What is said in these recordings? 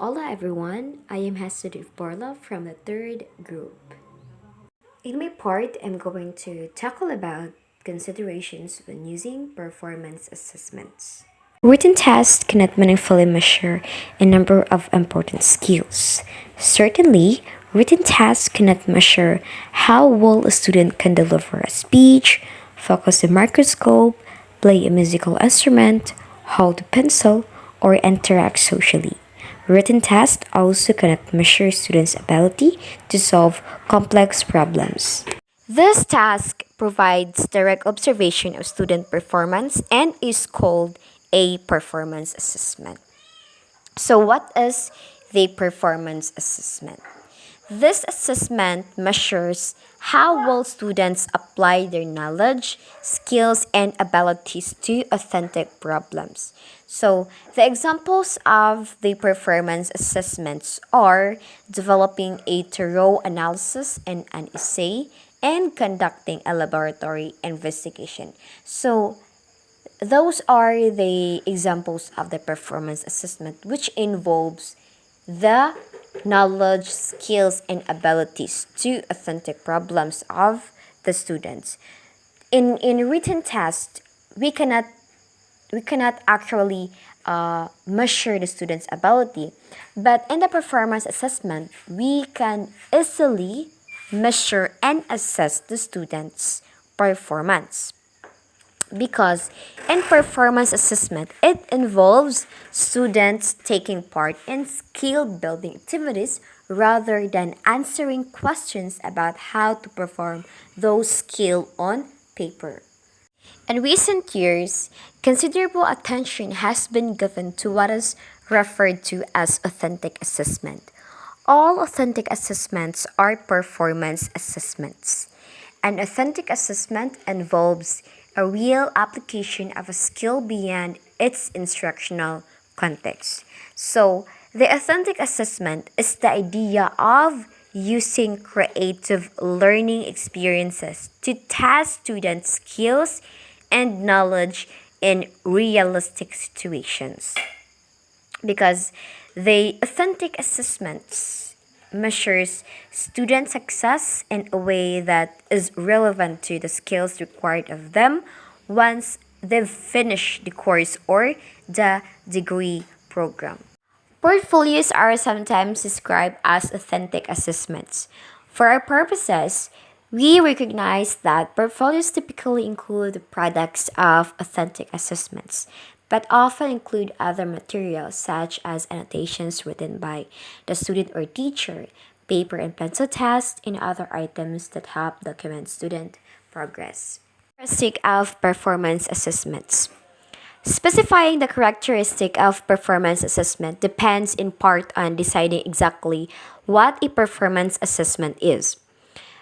Hola everyone, I am Hesed Borla from the third group. In my part, I'm going to tackle about considerations when using performance assessments. Written tests cannot meaningfully measure a number of important skills. Certainly, written tests cannot measure how well a student can deliver a speech, focus a microscope, play a musical instrument, hold a pencil, or interact socially. Written tests also cannot measure students' ability to solve complex problems. This task provides direct observation of student performance and is called a performance assessment. So, what is the performance assessment? This assessment measures how well students apply their knowledge, skills, and abilities to authentic problems. So, the examples of the performance assessments are developing a thorough analysis in an essay and conducting a laboratory investigation. So, those are the examples of the performance assessment, which involves the knowledge, skills, and abilities to authentic problems of the students. In written test, we cannot we cannot actually measure the student's ability, but in the performance assessment, we can easily measure and assess the student's performance because in performance assessment it involves students taking part in skill building activities rather than answering questions about how to perform those skills on paper. In recent years, considerable attention has been given to what is referred to as authentic assessment. All authentic assessments are performance assessments. An authentic assessment involves a real application of a skill beyond its instructional context. So, the authentic assessment is the idea of using creative learning experiences to test students' skills and knowledge in realistic situations because the authentic assessments measures student success in a way that is relevant to the skills required of them once they've finished the course or the degree program. Portfolios are sometimes described as authentic assessments. For our purposes, we recognize that portfolios typically include the products of authentic assessments, but often include other materials such as annotations written by the student or teacher, paper and pencil tests, and other items that help document student progress. Characteristic of performance assessments. Specifying the characteristic of performance assessment depends in part on deciding exactly what a performance assessment is.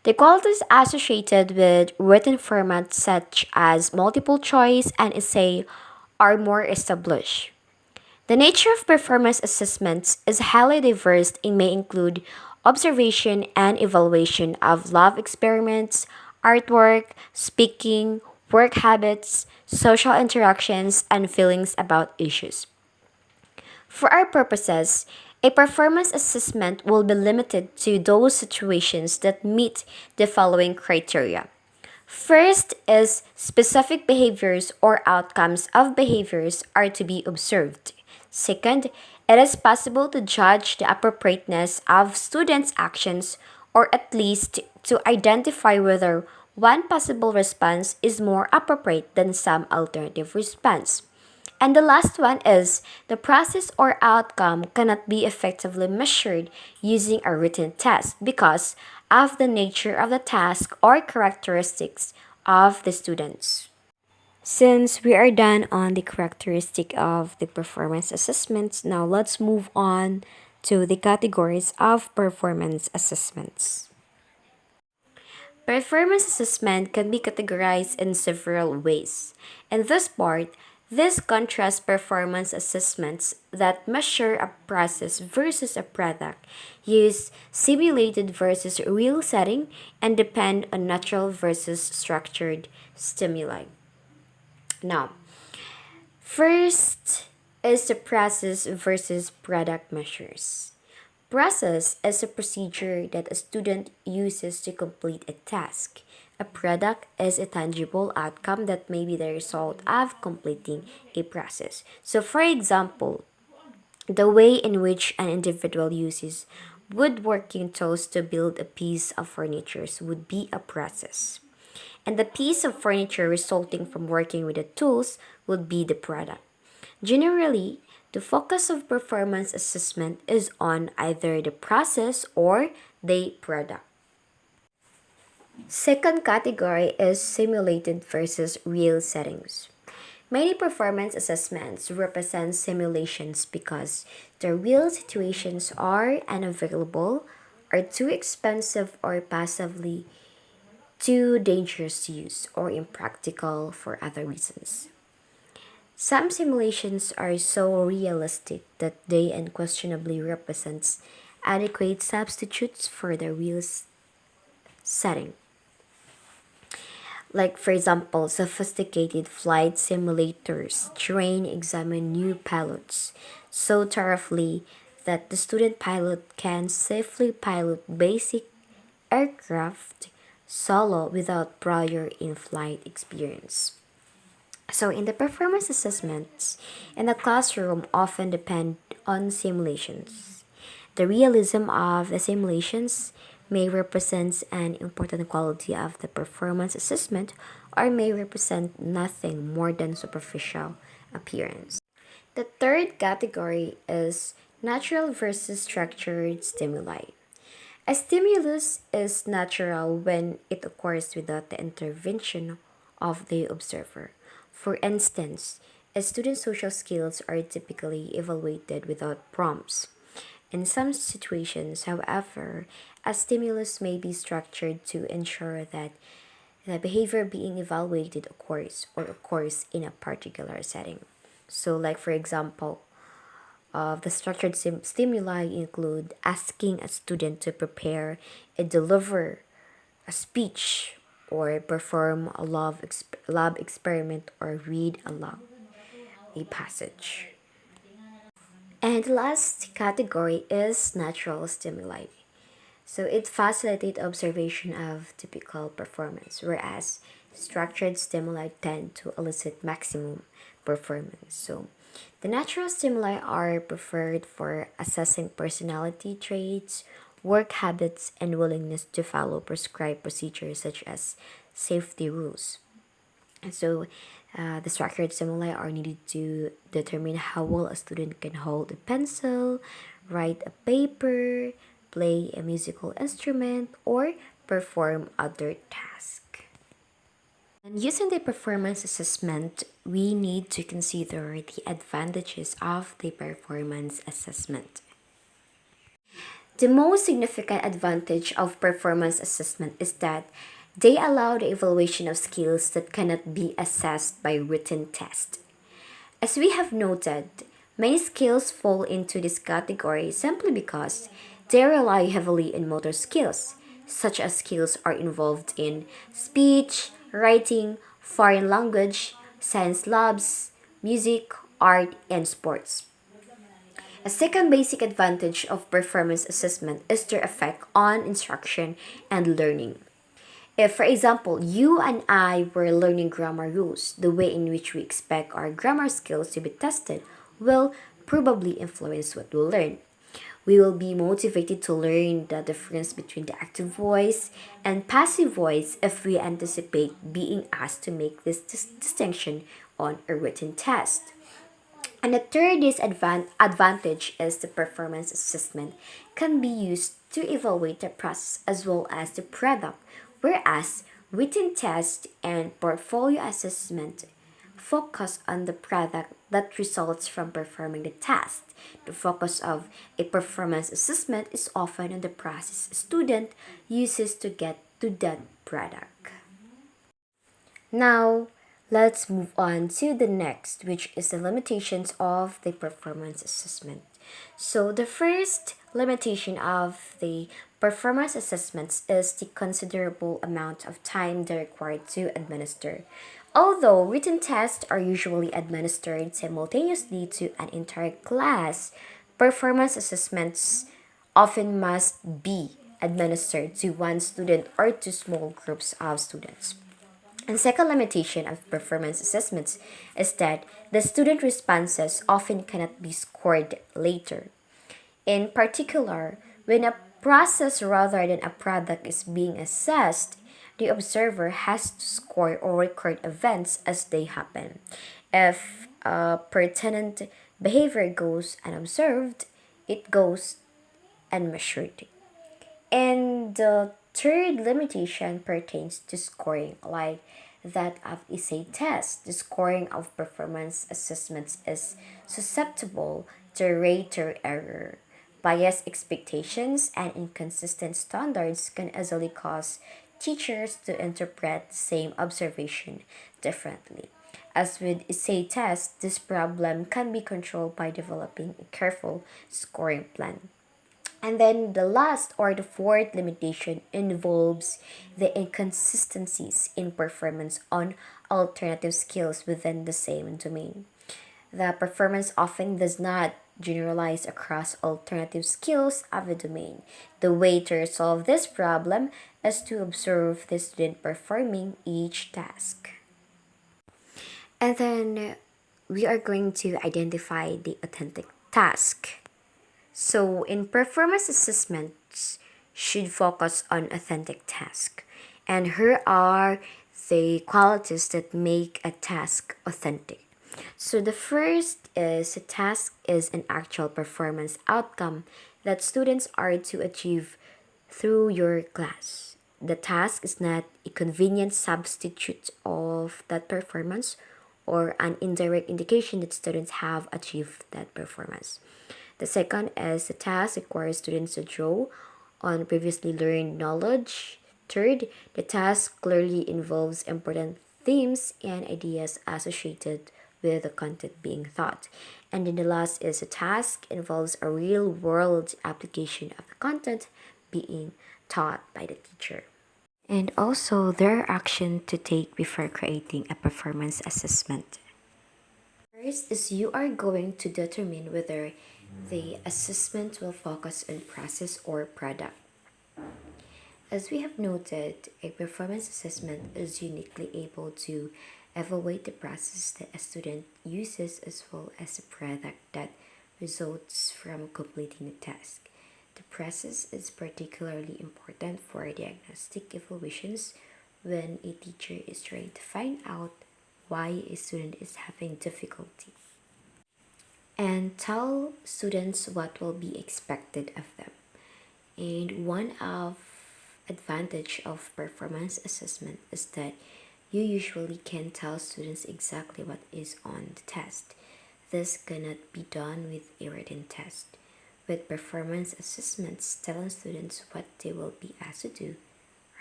The qualities associated with written formats such as multiple choice and essay are more established. The nature of performance assessments is highly diverse and may include observation and evaluation of lab experiments, artwork, speaking, work habits, social interactions, and feelings about issues. For our purposes, a performance assessment will be limited to those situations that meet the following criteria. First is specific behaviors or outcomes of behaviors are to be observed. Second, it is possible to judge the appropriateness of students' actions or at least to identify whether one possible response is more appropriate than some alternative response. And the last one is the process or outcome cannot be effectively measured using a written test because of the nature of the task or characteristics of the students. Since we are done on the characteristic of the performance assessments, now let's move on to the categories of performance assessments. Performance assessment can be categorized in several ways. In this part, this contrasts performance assessments that measure a process versus a product, use simulated versus real setting, and depend on natural versus structured stimuli. Now, first, is the process versus product measures. Process is a procedure that a student uses to complete a task. A product is a tangible outcome that may be the result of completing a process. So, for example, the way in which an individual uses woodworking tools to build a piece of furniture would be a process. And the piece of furniture resulting from working with the tools would be the product. Generally, the focus of performance assessment is on either the process or the product. Second category is simulated versus real settings. Many performance assessments represent simulations because the real situations are unavailable, are too expensive, or passively too dangerous to use, or impractical for other reasons. Some simulations are so realistic that they unquestionably represent adequate substitutes for the real setting. Like, for example, sophisticated flight simulators train examine new pilots so thoroughly that the student pilot can safely pilot basic aircraft solo without prior in flight experience. So, in the performance assessments in the classroom often depend on simulations. The realism of the simulations may represent an important quality of the performance assessment or may represent nothing more than superficial appearance. The third category is natural versus structured stimuli. A stimulus is natural when it occurs without the intervention of the observer. For instance, a student's social skills are typically evaluated without prompts. In some situations, however, a stimulus may be structured to ensure that the behavior being evaluated occurs in a particular setting. So, like for example, the structured stimuli include asking a student to prepare and deliver a speech or perform a lab experiment or read aloud a passage. And the last category is natural stimuli. So it facilitates observation of typical performance, whereas structured stimuli tend to elicit maximum performance. So the natural stimuli are preferred for assessing personality traits, work habits, and willingness to follow prescribed procedures such as safety rules. And so the structured stimuli are needed to determine how well a student can hold a pencil, write a paper, play a musical instrument, or perform other tasks. And using the performance assessment, we need to consider the advantages of the performance assessment. The most significant advantage of performance assessment is that they allow the evaluation of skills that cannot be assessed by written tests. As we have noted, many skills fall into this category simply because they rely heavily on motor skills, such as skills are involved in speech, writing, foreign language, science labs, music, art, and sports. A second basic advantage of performance assessment is their effect on instruction and learning. If, for example, you and I were learning grammar rules, the way in which we expect our grammar skills to be tested will probably influence what we learn. We will be motivated to learn the difference between the active voice and passive voice if we anticipate being asked to make this distinction on a written test. And the third disadvantage is the performance assessment can be used to evaluate the process as well as the product, whereas written test and portfolio assessment focus on the product that results from performing the task. The focus of a performance assessment is often on the process a student uses to get to that product. Now, let's move on to the next, which is the limitations of the performance assessment. So, the first limitation of the performance assessments is the considerable amount of time they require to administer. Although written tests are usually administered simultaneously to an entire class, performance assessments often must be administered to one student or to small groups of students. And second limitation of performance assessments is that the student responses often cannot be scored later. In particular, when a process rather than a product is being assessed, the observer has to score or record events as they happen. If a pertinent behavior goes unobserved, it goes unmeasured. And the third limitation pertains to scoring, like that of essay tests. The scoring of performance assessments is susceptible to rate error. Biased expectations and inconsistent standards can easily cause teachers to interpret the same observation differently. As with essay tests, this problem can be controlled by developing a careful scoring plan. And then the last or the fourth limitation involves the inconsistencies in performance on alternative skills within the same domain. The performance often does not generalize across alternative skills of a domain. The way to resolve this problem is to observe the student performing each task. And then we are going to identify the authentic task. So, in performance assessments, should focus on authentic task. And here are the qualities that make a task authentic. So, the first is a task is an actual performance outcome that students are to achieve through your class. The task is not a convenient substitute of that performance or an indirect indication that students have achieved that performance. The second is the task requires students to draw on previously learned knowledge. Third, the task clearly involves important themes and ideas associated with the content being taught. And then the last is the task involves a real world application of the content being taught by the teacher. And also their action to take before creating a performance assessment. First is you are going to determine whether the assessment will focus on process or product. As we have noted, a performance assessment is uniquely able to evaluate the process that a student uses as well as the product that results from completing the task. The process is particularly important for diagnostic evaluations when a teacher is trying to find out why a student is having difficulty and tell students what will be expected of them. And one of advantage of performance assessment is that you usually can tell students exactly what is on the test. This cannot be done with a written test. With performance assessments, telling students what they will be asked to do,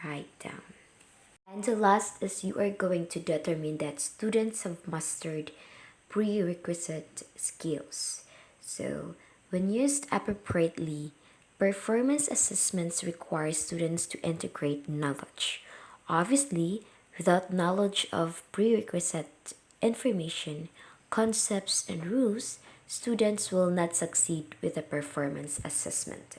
write down. And the last is you are going to determine that students have mastered prerequisite skills. So, when used appropriately, performance assessments require students to integrate knowledge. Obviously, without knowledge of prerequisite information, concepts, and rules, students will not succeed with a performance assessment.